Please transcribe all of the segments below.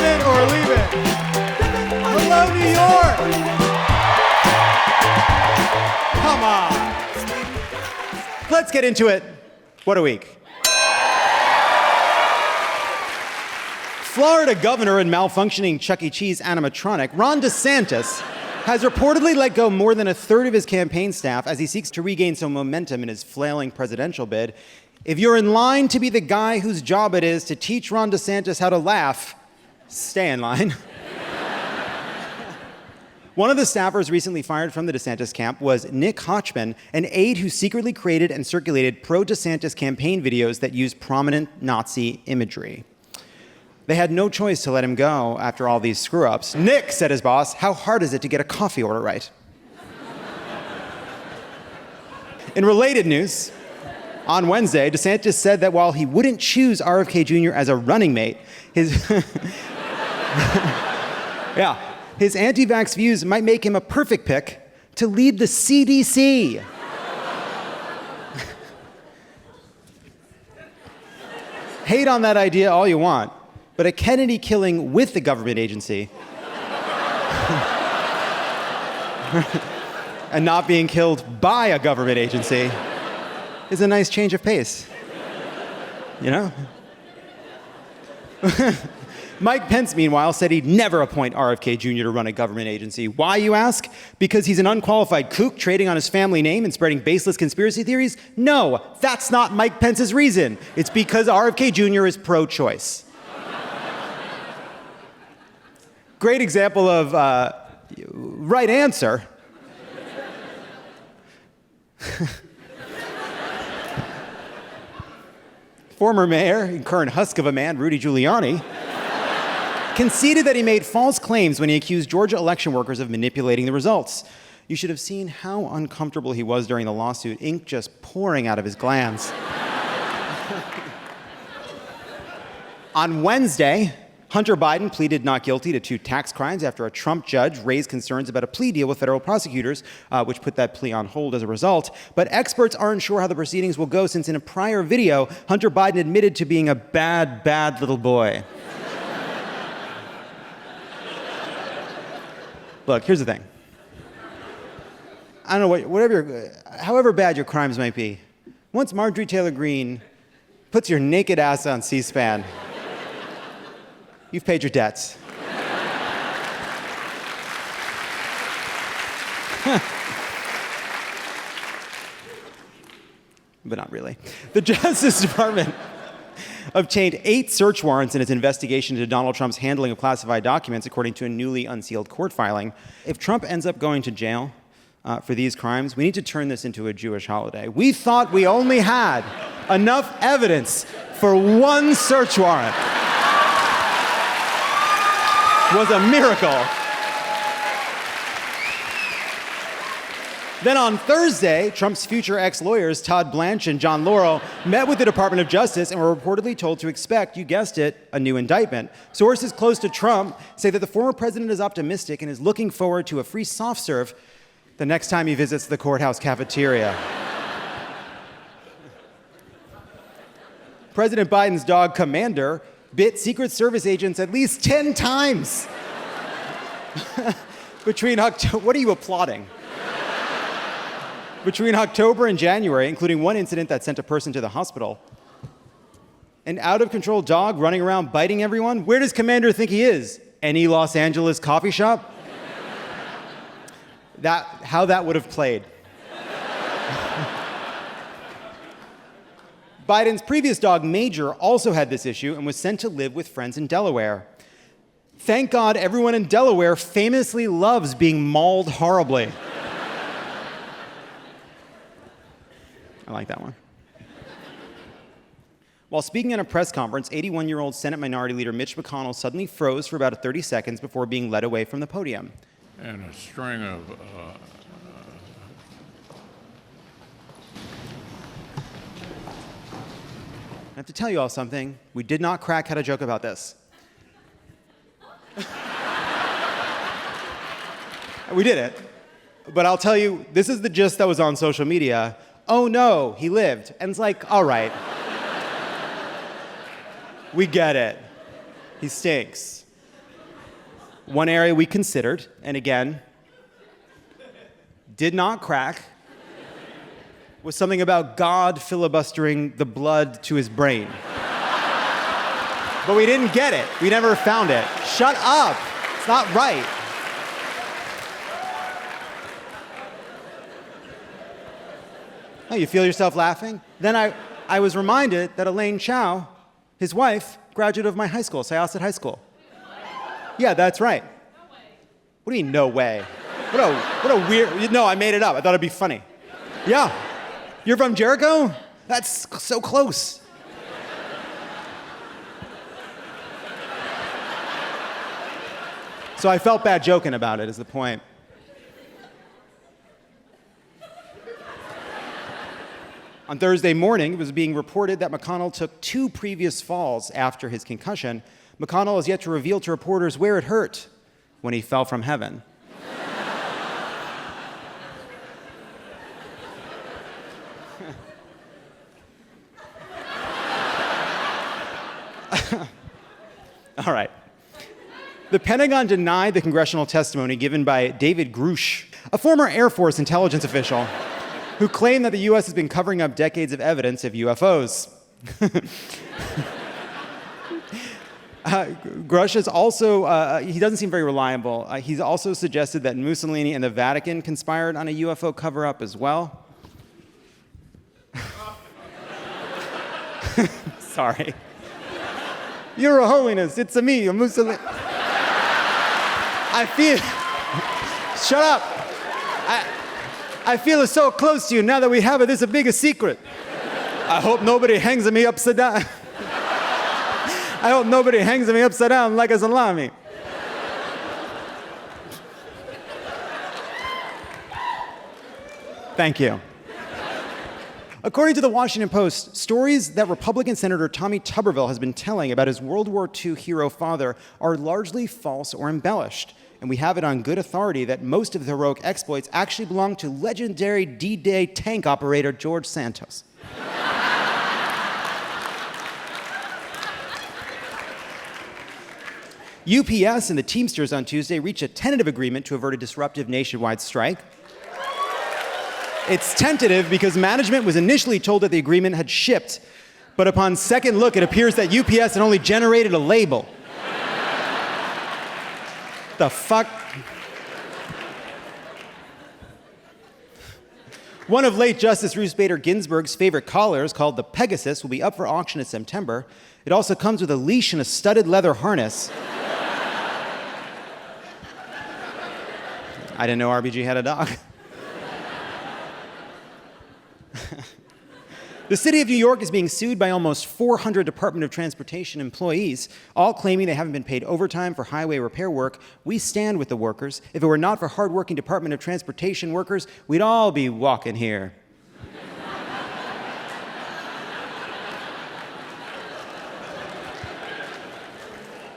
it or leave it. Hello, New York. Come on. Let's get into it. What a week. Florida governor and malfunctioning Chuck E. Cheese animatronic Ron DeSantis has reportedly let go more than a third of his campaign staff as he seeks to regain some momentum in his flailing presidential bid. If you're in line to be the guy whose job it is to teach Ron DeSantis how to laugh, stay in line. One of the staffers recently fired from the DeSantis camp was Nick Hochman, an aide who secretly created and circulated pro-DeSantis campaign videos that used prominent Nazi imagery. They had no choice to let him go after all these screw-ups. Nick, said his boss, how hard is it to get a coffee order right? In related news, on Wednesday, DeSantis said that while he wouldn't choose RFK Jr. as a running mate, his anti-vax views might make him a perfect pick to lead the CDC. Hate on that idea all you want, but a Kennedy killing with the government agency and not being killed by a government agency is a nice change of pace, you know? Mike Pence, meanwhile, said he'd never appoint RFK Jr. to run a government agency. Why, you ask? Because he's an unqualified kook trading on his family name and spreading baseless conspiracy theories? No, that's not Mike Pence's reason. It's because RFK Jr. is pro-choice. Great example of right answer. Former mayor and current husk of a man, Rudy Giuliani, conceded that he made false claims when he accused Georgia election workers of manipulating the results. You should have seen how uncomfortable he was during the lawsuit, ink just pouring out of his glands. On Wednesday, Hunter Biden pleaded not guilty to 2 tax crimes after a Trump judge raised concerns about a plea deal with federal prosecutors, which put that plea on hold as a result. But experts aren't sure how the proceedings will go, since in a prior video, Hunter Biden admitted to being a bad, bad little boy. Look, here's the thing. I don't know, however bad your crimes might be, once Marjorie Taylor Greene puts your naked ass on C-SPAN, you've paid your debts. But not really. The Justice Department obtained 8 search warrants in its investigation into Donald Trump's handling of classified documents, according to a newly unsealed court filing. If Trump ends up going to jail for these crimes, we need to turn this into a Jewish holiday. We thought we only had enough evidence for 1 search warrant. Was a miracle. Then on Thursday, Trump's future ex-lawyers, Todd Blanche and John Laurel, met with the Department of Justice and were reportedly told to expect, you guessed it, a new indictment. Sources close to Trump say that the former president is optimistic and is looking forward to a free soft serve the next time he visits the courthouse cafeteria. President Biden's dog, Commander, bit Secret Service agents at least 10 times. Between October, what are you applauding? Between October and January, including one incident that sent a person to the hospital. An out-of-control dog running around biting everyone? Where does Commander think he is? Any Los Angeles coffee shop? How that would have played. Biden's previous dog, Major, also had this issue and was sent to live with friends in Delaware. Thank God everyone in Delaware famously loves being mauled horribly. I like that one. While speaking at a press conference, 81-year-old Senate Minority Leader Mitch McConnell suddenly froze for about 30 seconds before being led away from the podium. And a string of I have to tell you all something. We did not crack how to joke about this. We did it. But I'll tell you, this is the gist that was on social media. Oh no, he lived. And it's like, all right. We get it. He stinks. One area we considered, and again, did not crack, was something about God filibustering the blood to his brain. But we didn't get it. We never found it. Shut up. It's not right. Oh, you feel yourself laughing? Then I was reminded that Elaine Chao, his wife, graduate of my high school, Syosset High School. Yeah, that's right. No way. What do you mean, no way? What a weird, no, I made it up. I thought it'd be funny. Yeah. You're from Jericho? That's so close. So I felt bad joking about it, is the point. On Thursday morning, it was being reported that McConnell took 2 previous falls after his concussion. McConnell has yet to reveal to reporters where it hurt when he fell from heaven. All right. The Pentagon denied the congressional testimony given by David Grush, a former Air Force intelligence official, who claimed that the U.S. has been covering up decades of evidence of UFOs. Grush is also, he doesn't seem very reliable. He's also suggested that Mussolini and the Vatican conspired on a UFO cover-up as well. Sorry. Your Holiness, it's me, Mussolini. I feel, shut up. I feel it's so close to you now that we have it. This is a big secret. I hope nobody hangs me upside down. I hope nobody hangs me upside down like a salami. Thank you. According to the Washington Post, stories that Republican Senator Tommy Tuberville has been telling about his World War II hero father are largely false or embellished. And we have it on good authority that most of the heroic exploits actually belong to legendary D-Day tank operator George Santos. UPS and the Teamsters on Tuesday reached a tentative agreement to avert a disruptive nationwide strike. It's tentative because management was initially told that the agreement had shipped, but upon second look, it appears that UPS had only generated a label. The fuck? One of late Justice Ruth Bader Ginsburg's favorite collars, called the Pegasus, will be up for auction in September. It also comes with a leash and a studded leather harness. I didn't know RBG had a dog. The city of New York is being sued by almost 400 Department of Transportation employees, all claiming they haven't been paid overtime for highway repair work. We stand with the workers. If it were not for hardworking Department of Transportation workers, we'd all be walking here.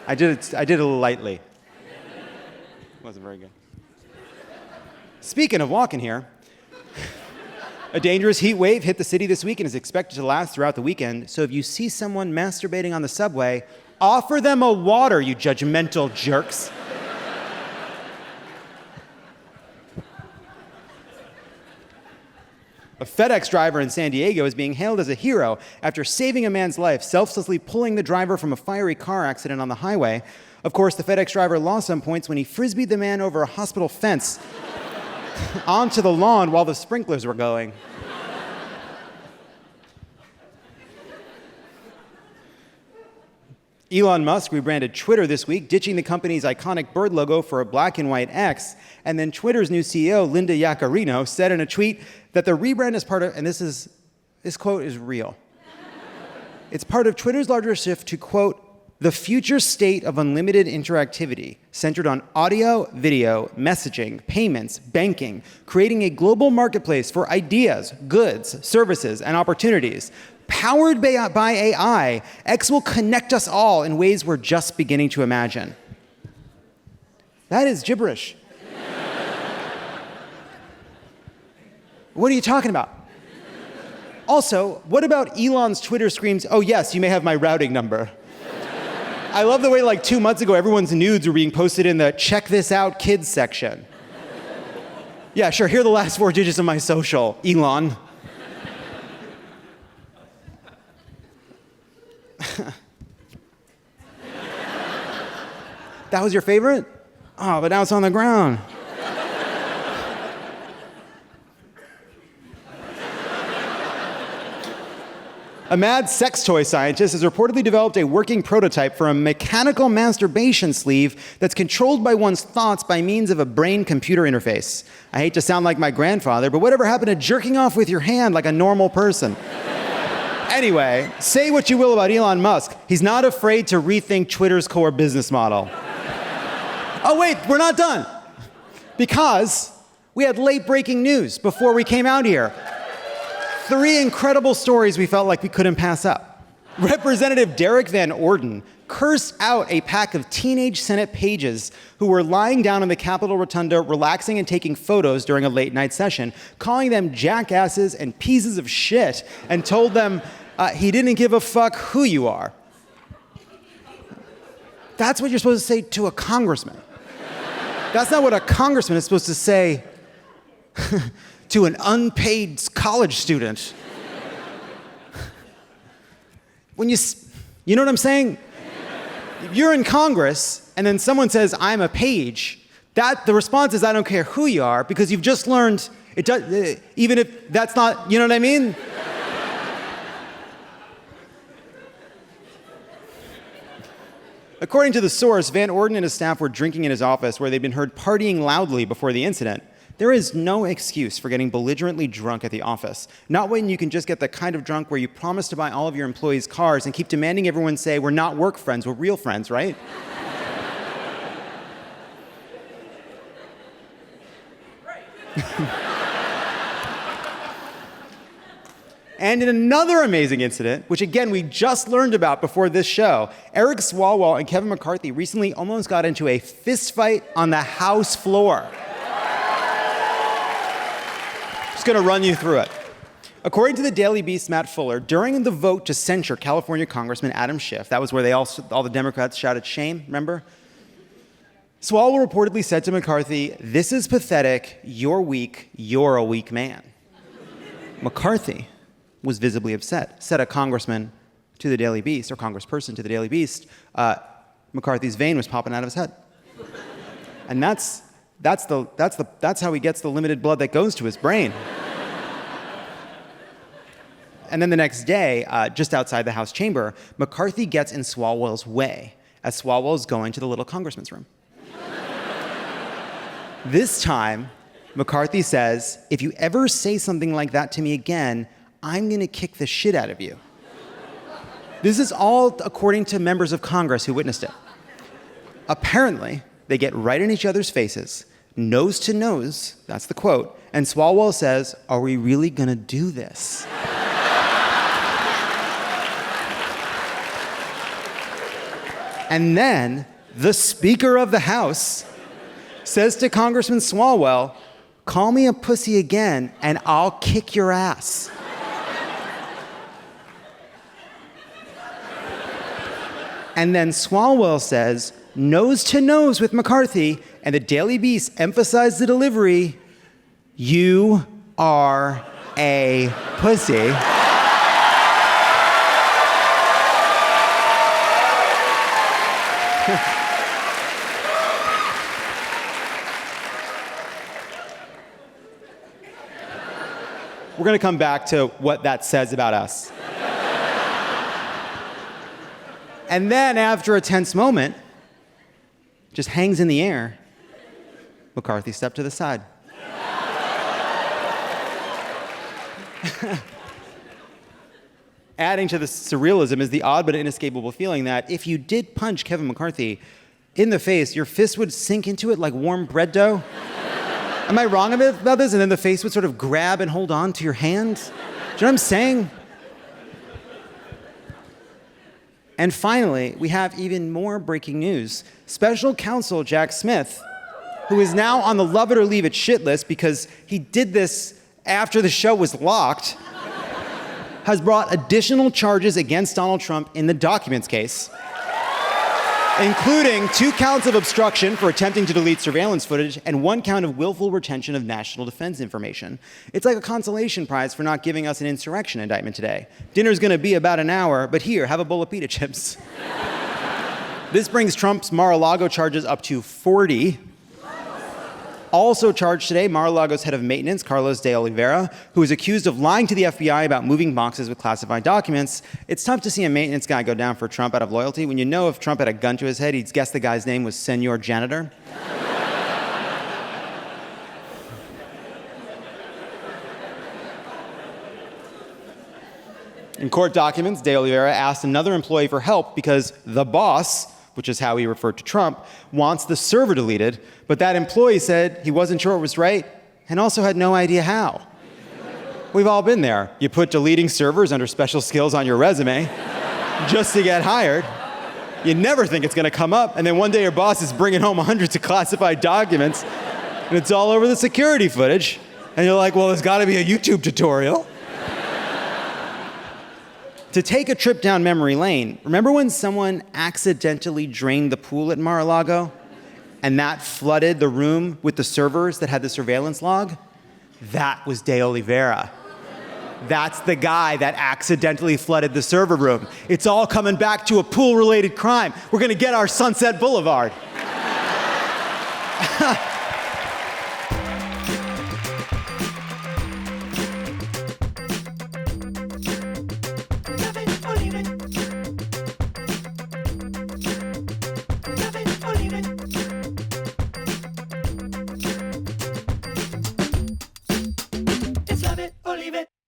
I did it a little lightly. It wasn't very good. Speaking of walking here, a dangerous heat wave hit the city this week and is expected to last throughout the weekend. So if you see someone masturbating on the subway, offer them a water, you judgmental jerks. A FedEx driver in San Diego is being hailed as a hero after saving a man's life, selflessly pulling the driver from a fiery car accident on the highway. Of course, the FedEx driver lost some points when he frisbeed the man over a hospital fence onto the lawn while the sprinklers were going. Elon Musk rebranded Twitter this week, ditching the company's iconic bird logo for a black and white X. And then Twitter's new CEO, Linda Yaccarino, said in a tweet that the rebrand is part of, and this quote is real. It's part of Twitter's larger shift to, quote, the future state of unlimited interactivity, centered on audio, video, messaging, payments, banking, creating a global marketplace for ideas, goods, services, and opportunities. Powered by AI, X will connect us all in ways we're just beginning to imagine. That is gibberish. What are you talking about? Also, what about Elon's Twitter screams, "Oh yes, you may have my routing number"? I love the way like 2 months ago, everyone's nudes were being posted in the check this out kids section. Yeah, sure, here are the last 4 digits of my social, Elon. That was your favorite? Oh, but now it's on the ground. A mad sex toy scientist has reportedly developed a working prototype for a mechanical masturbation sleeve that's controlled by one's thoughts by means of a brain-computer interface. I hate to sound like my grandfather, but whatever happened to jerking off with your hand like a normal person? Anyway, say what you will about Elon Musk, he's not afraid to rethink Twitter's core business model. Oh wait, we're not done. Because we had late-breaking news before we came out here. 3 incredible stories we felt like we couldn't pass up. Representative Derek Van Orden cursed out a pack of teenage Senate pages who were lying down in the Capitol Rotunda, relaxing and taking photos during a late-night session, calling them jackasses and pieces of shit, and told them he didn't give a fuck who you are. That's what you're supposed to say to a congressman. That's not what a congressman is supposed to say to an unpaid college student. When you know what I'm saying? If you're in Congress and then someone says, I'm a page, the response is, I don't care who you are, because you've just learned, even if that's not, you know what I mean? According to the source, Van Orden and his staff were drinking in his office where they'd been heard partying loudly before the incident. There is no excuse for getting belligerently drunk at the office. Not when you can just get the kind of drunk where you promise to buy all of your employees cars and keep demanding everyone say, we're not work friends, we're real friends, right? And in another amazing incident, which again we just learned about before this show, Eric Swalwell and Kevin McCarthy recently almost got into a fist fight on the House floor. Just gonna run you through it. According to the Daily Beast's Matt Fuller, during the vote to censure California Congressman Adam Schiff, that was where all the Democrats shouted shame, remember? Swalwell reportedly said to McCarthy, "This is pathetic, you're weak, you're a weak man." McCarthy was visibly upset, said a congressman to the Daily Beast, or congressperson to the Daily Beast, McCarthy's vein was popping out of his head. And that's how he gets the limited blood that goes to his brain. And then the next day, just outside the House chamber, McCarthy gets in Swalwell's way as Swalwell is going to the little congressman's room. This time, McCarthy says, if you ever say something like that to me again, I'm gonna kick the shit out of you. This is all according to members of Congress who witnessed it. Apparently, they get right in each other's faces, nose to nose, that's the quote, and Swalwell says, are we really gonna do this? And then, the Speaker of the House says to Congressman Swalwell, call me a pussy again and I'll kick your ass. And then Swalwell says, nose to nose with McCarthy, and the Daily Beast emphasized the delivery, you are a pussy. We're going to come back to what that says about us. And then, after a tense moment, just hangs in the air, McCarthy stepped to the side. Adding to the surrealism is the odd but inescapable feeling that if you did punch Kevin McCarthy in the face, your fist would sink into it like warm bread dough. Am I wrong about this? And then the face would sort of grab and hold on to your hand? Do you know what I'm saying? And finally, we have even more breaking news. Special counsel Jack Smith, who is now on the love it or leave it shit list because he did this after the show was locked, has brought additional charges against Donald Trump in the documents case. including 2 counts of obstruction for attempting to delete surveillance footage and 1 count of willful retention of national defense information. It's like a consolation prize for not giving us an insurrection indictment today. Dinner's going to be about an hour, but here, have a bowl of pita chips. This brings Trump's Mar-a-Lago charges up to 40. Also charged today, Mar-a-Lago's head of maintenance, Carlos de Oliveira, who is accused of lying to the FBI about moving boxes with classified documents. It's tough to see a maintenance guy go down for Trump out of loyalty when you know if Trump had a gun to his head, he'd guess the guy's name was Senor Janitor. In court documents, de Oliveira asked another employee for help because the boss, which is how he referred to Trump, wants the server deleted, but that employee said he wasn't sure it was right and also had no idea how. We've all been there. You put deleting servers under special skills on your resume just to get hired. You never think it's going to come up, and then one day your boss is bringing home hundreds of classified documents, and it's all over the security footage, and you're like, well, there's got to be a YouTube tutorial. To take a trip down memory lane, remember when someone accidentally drained the pool at Mar-a-Lago and that flooded the room with the servers that had the surveillance log? That was de Oliveira. That's the guy that accidentally flooded the server room. It's all coming back to a pool-related crime. We're going to get our Sunset Boulevard. It's love it or leave it.